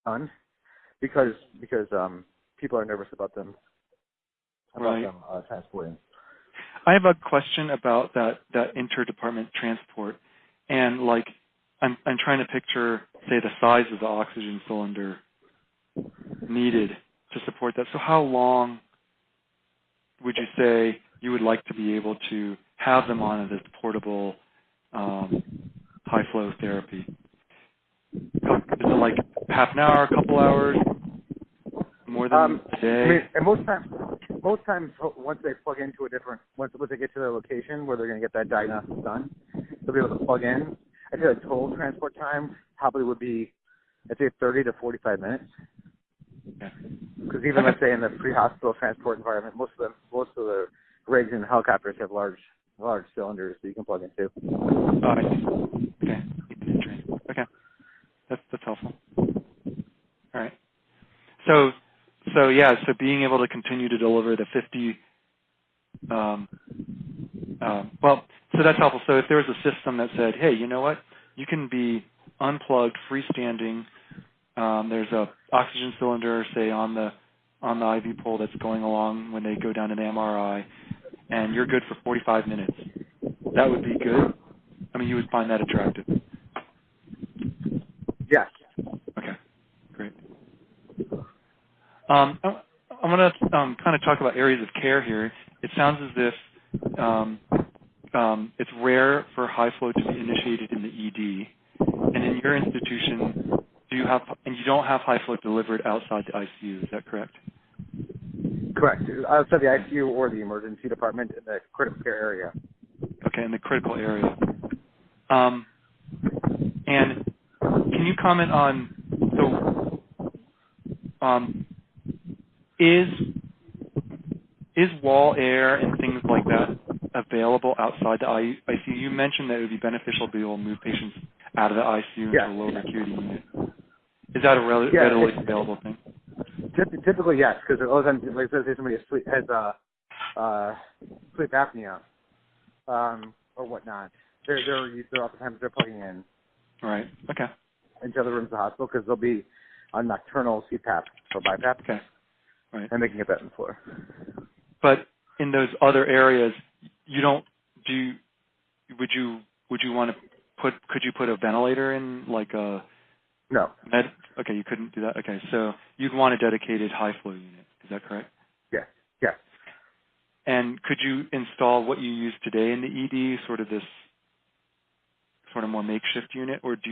done because people are nervous about them transporting. I have a question about that interdepartment transport, and like I'm trying to picture, say, the size of the oxygen cylinder needed to support that. So how long would you say you would like to be able to have them on this portable high flow therapy? Is it like half an hour, a couple hours, more than a day? I mean, and most times, once they plug into once they get to their location where they're going to get that diagnosis done, they'll be able to plug in. I feel like total transport time probably would be, I'd say, 30 to 45 minutes. Because even let's say in the pre-hospital transport environment, most of the rigs and helicopters have large cylinders that you can plug into. Oh, I see. Okay. That's helpful. All right. So being able to continue to deliver the 50, so that's helpful. So if there was a system that said, hey, you know what, you can be unplugged, freestanding. There's a oxygen cylinder, say, on the IV pole that's going along when they go down to the MRI, and you're good for 45 minutes. That would be good. I mean, you would find that attractive. Yes. Okay, great. I want to kind of talk about areas of care here. It sounds as if it's rare for high flow to be initiated in the ED, and in your institution, you don't have high flow delivered outside the ICU. Is that correct? Correct. Outside the ICU or the emergency department in the critical care area. Okay, in the critical area. And can you comment on, is wall air and things like that available outside the ICU? You mentioned that it would be beneficial to be able to move patients out of the ICU into a lower acuity unit. Is that a readily available thing? Typically, yes, because all the time, like say somebody has sleep apnea or whatnot, they're oftentimes they're plugging in. Right. Okay. Into other rooms of the hospital because they'll be on nocturnal CPAP or BiPAP. Okay. Right. And they can get that on the floor. But in those other areas, would you want to could you put a ventilator in, like a No. Okay, you couldn't do that. Okay, so you'd want a dedicated high flow unit. Is that correct? Yes. Yes. And could you install what you use today in the ED, sort of this sort of more makeshift unit, or would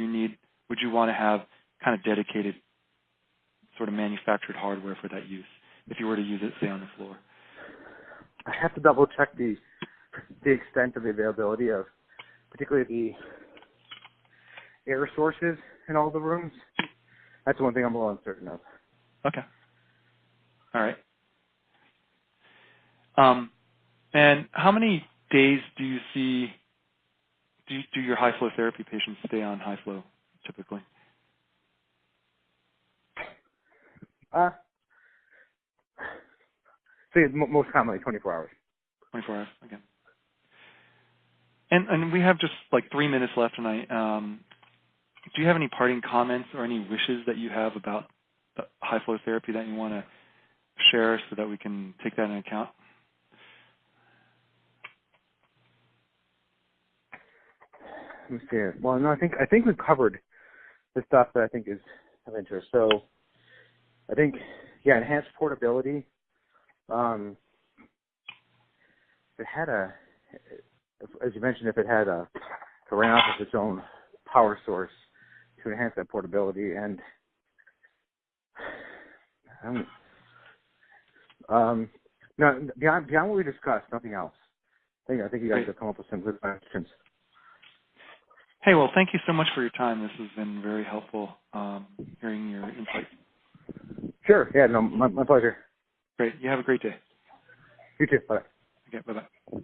you want to have kind of dedicated sort of manufactured hardware for that use if you were to use it, say, on the floor? I have to double check the extent of the availability of particularly the air sources in all the rooms. That's one thing I'm a little uncertain of. Okay. All right. And how many days do you see, do your high flow therapy patients stay on high flow typically? So most commonly 24 hours. 24 hours, okay. And we have just like 3 minutes left tonight. Do you have any parting comments or any wishes that you have about the high flow therapy that you want to share so that we can take that into account? Let me see. Well, no, I think we've covered the stuff that I think is of interest. So I think, enhanced portability. It had as you mentioned, if it had to ran off of its own power source to enhance that portability, and no, beyond what we discussed, nothing else. I think you guys have come up with some good questions. Hey, well, thank you so much for your time. This has been very helpful hearing your insights. Sure. Yeah, no, my pleasure. Great. You have a great day. You too. Bye. Okay, bye-bye.